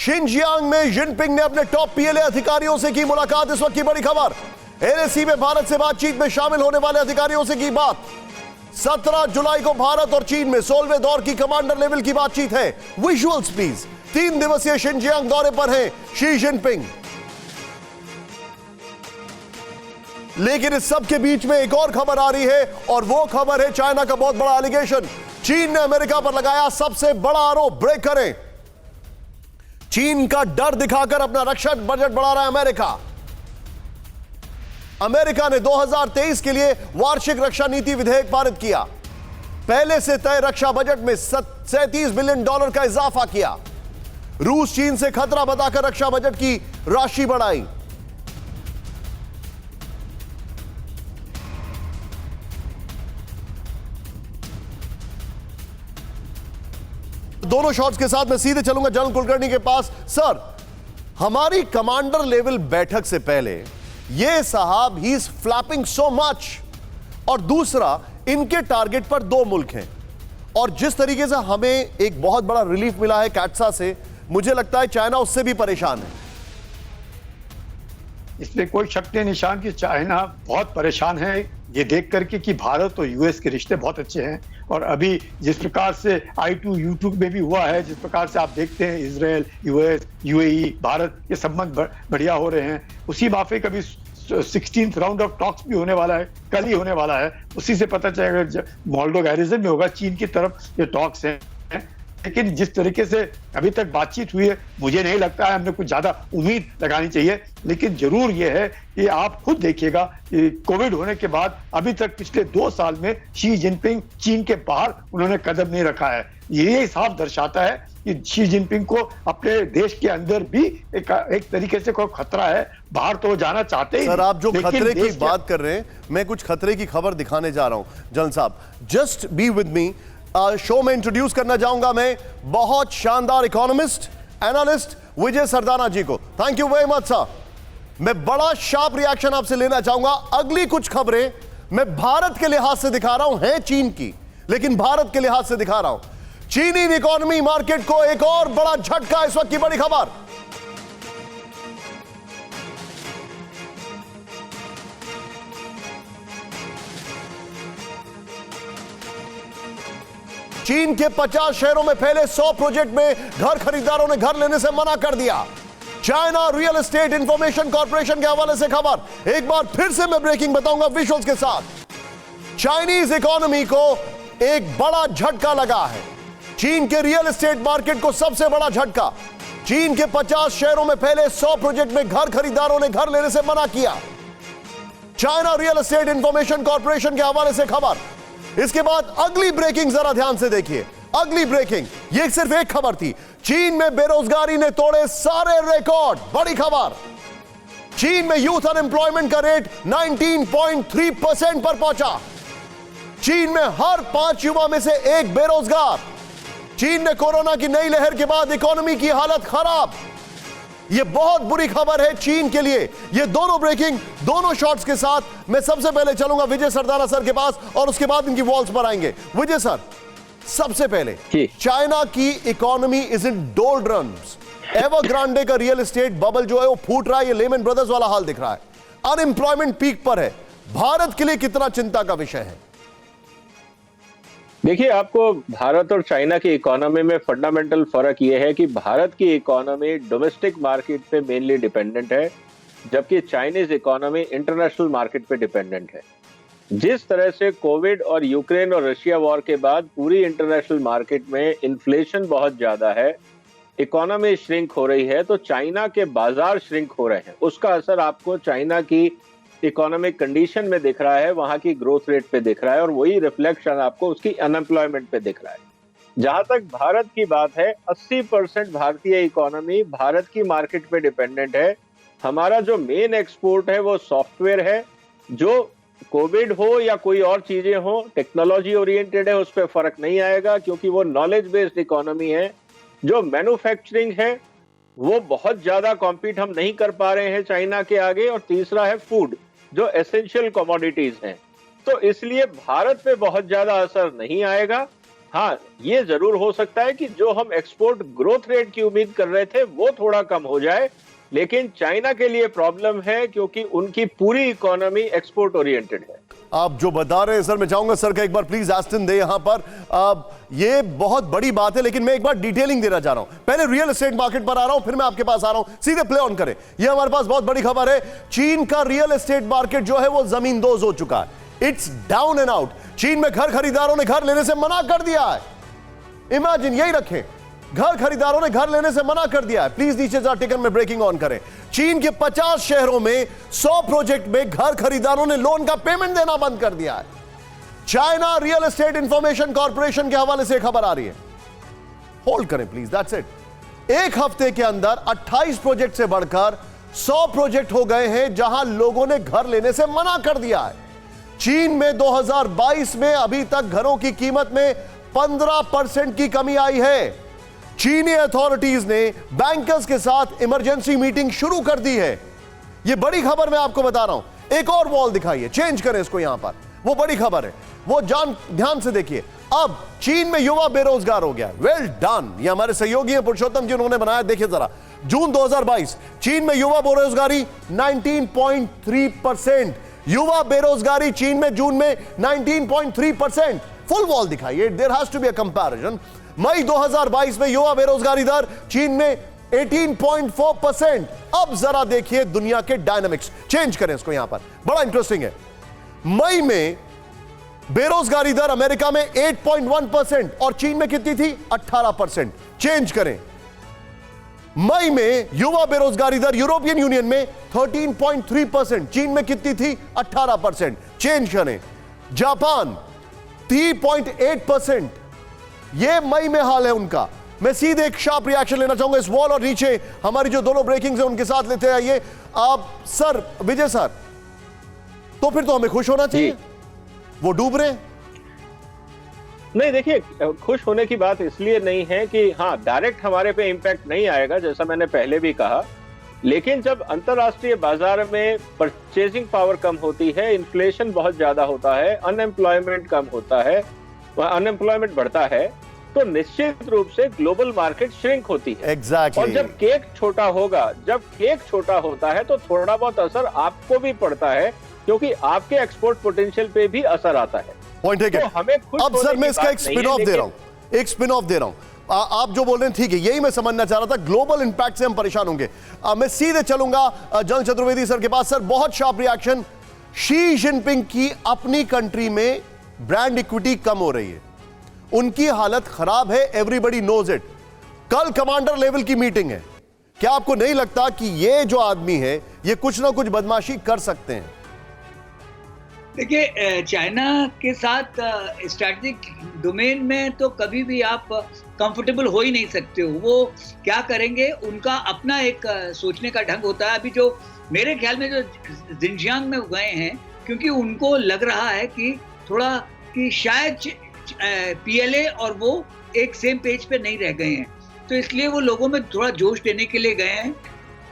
Xinjiang में Jinping ने अपने टॉप पीएलए अधिकारियों से की मुलाकात। इस वक्त की बड़ी खबर, एलएसी में भारत से बातचीत में शामिल होने वाले अधिकारियों से की बात। 17 जुलाई को भारत और चीन में 16वें दौर की कमांडर लेवल की बातचीत है। Visuals please. 3 दिवसीय शिनजियांग दौरे पर हैं शी जिनपिंग। लेकिन इस सब के बीच में एक और खबर आ रही है और वो खबर है चाइना का बहुत बड़ा एलिगेशन। चीन ने अमेरिका पर लगाया सबसे बड़ा आरोप। ब्रेक करें। चीन का डर दिखाकर अपना रक्षा बजट बढ़ा रहा है अमेरिका। अमेरिका ने 2023 के लिए वार्षिक रक्षा नीति विधेयक पारित किया। पहले से तय रक्षा बजट में $37 बिलियन का इजाफा किया। रूस चीन से खतरा बताकर रक्षा बजट की राशि बढ़ाई। दोनों शॉट्स के साथ मैं सीधे चलूंगा जनरल कुलकर्णी के पास। सर, हमारी कमांडर लेवल बैठक से पहले ये साहब he is flapping so much, और दूसरा इनके टारगेट पर 2 मुल्क हैं, और जिस तरीके से हमें एक बहुत बड़ा रिलीफ मिला है कैट्सा से, मुझे लगता है चाइना उससे भी परेशान है। इसमें कोई शक नहीं निशान कि चाइना बहुत परेशान है ये देख करके कि भारत और यूएस के रिश्ते बहुत अच्छे हैं। और अभी जिस प्रकार से I2U2 में भी हुआ है, जिस प्रकार से आप देखते हैं इजराइल, यूएस, यूएई, भारत के संबंध बढ़िया हो रहे हैं, उसी माफिक अभी 16th राउंड ऑफ टॉक्स भी होने वाला है, कल ही होने वाला है। उसी से पता चलेगा मोल्डो गैरिजन में होगा, चीन की तरफ ये टॉक्स हैं। लेकिन जिस तरीके से अभी तक बातचीत हुई है, मुझे नहीं लगता है हमने कुछ ज्यादा उम्मीद लगानी चाहिए। लेकिन जरूर यह है कि आप खुद देखिएगा कि कोविड होने के बाद अभी तक पिछले 2 साल में शी जिनपिंग चीन के बाहर उन्होंने कदम नहीं रखा है। ये साफ दर्शाता है कि शी जिनपिंग को अपने देश के अंदर भी एक तरीके से कोई खतरा है। बाहर तो जाना चाहते ही। सर, आप जो खतरे की बात कर रहे हैं, मैं कुछ खतरे की खबर दिखाने जा रहा हूं। जनरल साहब, just be with me. Show में इंट्रोड्यूस करना चाहूंगा मैं बहुत शानदार इकोनॉमिस्ट, एनालिस्ट विजय सरदाना जी को। Thank you very much sir. मैं बड़ा शार्प रिएक्शन आपसे लेना चाहूंगा। अगली कुछ खबरें मैं भारत के लिहाज से दिखा रहा हूं, है चीन की, लेकिन भारत के लिहाज से दिखा रहा हूं। चीनी इकोनॉमी मार्केट को एक और बड़ा झटका। इस वक्त की बड़ी खबर, चीन के 50 शहरों में फैले 100 प्रोजेक्ट में घर खरीदारों ने घर लेने से मना कर दिया। China real estate information corporation के हवाले से खबर। एक बार फिर से मैं ब्रेकिंग बताऊंगा विजुअल्स के साथ। चाइनीज इकोनॉमी को एक बड़ा झटका लगा है। चीन के रियल एस्टेट मार्केट को सबसे बड़ा झटका। चीन के 50 शहरों में फैले 100 प्रोजेक्ट में घर खरीदारों ने घर लेने से मना किया। China real estate information corporation के हवाले से खबर। इसके बाद अगली ब्रेकिंग जरा ध्यान से देखिए। अगली ब्रेकिंग, ये सिर्फ एक खबर थी। चीन में बेरोजगारी ने तोड़े सारे रिकॉर्ड। बड़ी खबर, चीन में यूथ अनएम्प्लॉयमेंट का रेट 19.3% पर पहुंचा। चीन में हर 5 युवा में से 1 बेरोजगार। चीन ने कोरोना की नई लहर के बाद इकोनॉमी की हालत खराब। यह बहुत बुरी खबर है चीन के लिए। ये दोनों ब्रेकिंग, दोनों शॉट्स के साथ मैं सबसे पहले चलूंगा विजय सरदाना सर के पास और उसके बाद इनकी वॉल्स पर आएंगे। विजय सर, सबसे पहले चाइना की इकोनॉमी इज इन डोल्ड्रम्स। एवरग्रांडे का रियल एस्टेट बबल जो है वो फूट रहा है। ये लेमन ब्रदर्स वाला हाल दिख रहा है। अनएम्प्लॉयमेंट पीक पर है। भारत के लिए कितना चिंता का विषय है? देखिए, आपको भारत और चाइना की इकोनॉमी में फंडामेंटल फर्क यह है कि भारत की इकोनॉमी डोमेस्टिक मार्केट पे मेनली डिपेंडेंट है, जबकि चाइनीज इकोनॉमी इंटरनेशनल मार्केट पे डिपेंडेंट है। जिस तरह से कोविड और यूक्रेन और रशिया वॉर के बाद पूरी इंटरनेशनल मार्केट में इन्फ्लेशन बहुत ज्यादा है, इकोनॉमी श्रिंक हो रही है, तो चाइना के बाजार श्रिंक हो रहे हैं। उसका असर आपको चाइना की इकोनॉमिक कंडीशन में दिख रहा है, वहां की ग्रोथ रेट पे दिख रहा है, और वही रिफ्लेक्शन आपको उसकी अनएम्प्लॉयमेंट पे दिख रहा है। जहां तक भारत की बात है, 80% भारतीय इकोनॉमी भारत की मार्केट पे डिपेंडेंट है। हमारा जो मेन एक्सपोर्ट है वो सॉफ्टवेयर है। जो कोविड हो या कोई और चीजें हो, टेक्नोलॉजी ओरिएंटेड है, उस पर फर्क नहीं आएगा क्योंकि वो नॉलेज बेस्ड इकोनॉमी है। जो मैन्युफैक्चरिंग है वो बहुत ज्यादा कॉम्पीट हम नहीं कर पा रहे हैं चाइना के आगे। और तीसरा है फूड, जो एसेंशियल कमोडिटीज हैं। तो इसलिए भारत पे बहुत ज्यादा असर नहीं आएगा। हाँ, ये जरूर हो सकता है कि जो हम एक्सपोर्ट ग्रोथ रेट की उम्मीद कर रहे थे वो थोड़ा कम हो जाए, लेकिन चाइना के लिए प्रॉब्लम है क्योंकि उनकी पूरी इकोनॉमी एक्सपोर्ट ओरिएंटेड है। आप जो बता रहे हैं सर, मैं चाहूंगा सर का एक बार प्लीज एस्टन दे यहां पर। ये बहुत बड़ी बात है, लेकिन मैं एक बार डिटेलिंग देना चाह रहा हूं। पहले रियल एस्टेट मार्केट पर आ रहा हूं, फिर मैं आपके पास आ रहा हूं, सीधे प्ले ऑन करें। ये हमारे पास बहुत बड़ी खबर है। चीन का रियल एस्टेट मार्केट जो है वो जमींदोज हो चुका है। It's down and out. चीन में घर खरीदारों ने घर लेने से मना कर दिया है। इमेजिन, यही रखें, घर खरीदारों ने घर लेने से मना कर दिया है। प्लीज नीचे जा टिकट में ब्रेकिंग ऑन करें। चीन के 50 शहरों में 100 प्रोजेक्ट में घर खरीदारों ने लोन का पेमेंट देना बंद कर दिया है। China real estate information corporation के हवाले से खबर आ रही है। होल्ड करें प्लीज, दैट्स इट। एक हफ्ते के अंदर 28 प्रोजेक्ट से बढ़कर 100 प्रोजेक्ट हो गए हैं जहां लोगों ने घर लेने से मना कर दिया है। चीन में 2022 में अभी तक घरों की कीमत में 15% की कमी आई है। चीनी अथॉरिटीज ने बैंकर्स के साथ इमरजेंसी मीटिंग शुरू कर दी है। यह बड़ी खबर मैं आपको बता रहा हूं। एक और वॉल दिखाइए, चेंज करें इसको यहां पर, वो बड़ी खबर है, वो ध्यान से देखिए। अब चीन में युवा बेरोजगार हो गया। वेल डन, ये हमारे सहयोगी हैं पुरुषोत्तम जी, उन्होंने बनाया। देखिए जरा, जून 2022 चीन में युवा बेरोजगारी 19.3%। युवा बेरोजगारी चीन में जून में 19.3%। फुल वॉल दिखाइए, there has to be a comparison. मई 2022 में युवा बेरोजगारी दर चीन में 18.4%। अब जरा देखिए दुनिया के डायनामिक्स, चेंज करें इसको यहां पर, बड़ा इंटरेस्टिंग है। मई में बेरोजगारी दर अमेरिका में 8.1% और चीन में कितनी थी? 18%। चेंज करें। मई में युवा बेरोजगारी दर यूरोपियन यूनियन में 13.3%, चीन में कितनी थी? 18%। चेंज करें। जापान 3.8%, ये मई में हाल है उनका। मैं सीधे एक शार्प रिएक्शन लेना चाहूंगा इस वॉल और नीचे हमारी जो दोनों ब्रेकिंग्स हैं उनके साथ लेते आइए आप। सर विजय सर, तो फिर तो हमें खुश होना चाहिए, वो डूब रहे हैं। नहीं, देखिए, खुश होने की बात इसलिए नहीं है कि हाँ डायरेक्ट हमारे पे इंपैक्ट नहीं आएगा, जैसा मैंने पहले भी कहा, लेकिन जब अंतरराष्ट्रीय बाजार में परचेजिंग पावर कम होती है, इन्फ्लेशन बहुत ज्यादा होता है, अनएम्प्लॉयमेंट कम होता है, अनएम्प्लॉयमेंट बढ़ता है, तो निश्चित रूप से ग्लोबल मार्केट श्रिंक होती है। Exactly. और जब केक छोटा होगा, जब केक छोटा होता है तो थोड़ा बहुत असर आपको भी पड़ता है, क्योंकि आपके एक्सपोर्ट पोटेंशियल पे भी असर आता है। पॉइंट है। तो हमें खुश अब सर मैं इसका एक स्पिन ऑफ दे रहा हूं, एक स्पिन ऑफ दे रहा हूं। आप जो बोल रहे हैं ठीक है, यही मैं समझना चाह रहा था। ग्लोबल इंपैक्ट से हम परेशान होंगे। मैं सीधे चलूंगा जन चतुर्वेदी सर के पास। सर बहुत शार्प रिएक्शन। शी जिनपिंग की अपनी कंट्री में ब्रांड इक्विटी कम हो रही है, उनकी हालत खराब है, एवरीबडी नोज इट। कल कमांडर लेवल की मीटिंग है। क्या आपको नहीं लगता कि ये जो आदमी है ये कुछ ना कुछ बदमाशी कर सकते हैं? देखिए, चाइना के साथ स्ट्रैटेजिक डोमेन में तो कभी भी आप कंफर्टेबल हो ही नहीं सकते हो। वो क्या करेंगे, उनका अपना एक सोचने का ढंग होता है। अभी जो मेरे ख्याल में जो जिनजियांग में गए हैं, क्योंकि उनको लग रहा है कि थोड़ा कि शायद पीएलए और वो एक सेम पेज पे नहीं रह गए हैं, तो इसलिए वो लोगों में थोड़ा जोश देने के लिए गए हैं।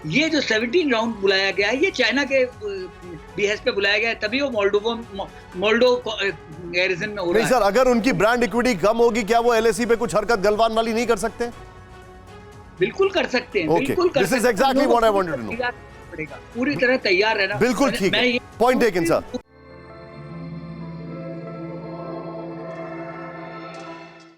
ये जो 17 राउंड बुलाया गया है, ये चाइना के बिहेस पे बुलाया गया है, तभी वो मोल्डो गैरिजन में हो रहा है। नहीं सर, अगर उनकी ब्रांड इक्विटी कम होगी, क्या वो एलएसी पे कुछ हरकत गलवान वाली नहीं कर सकते? बिल्कुल कर सकते हैं, Okay. बिल्कुल कर This is सकते हैं। exactly what I wanted to know. पूरी तरह तैयार रहना। बिल्कुल ठीक है, पॉइंट टेकन सर।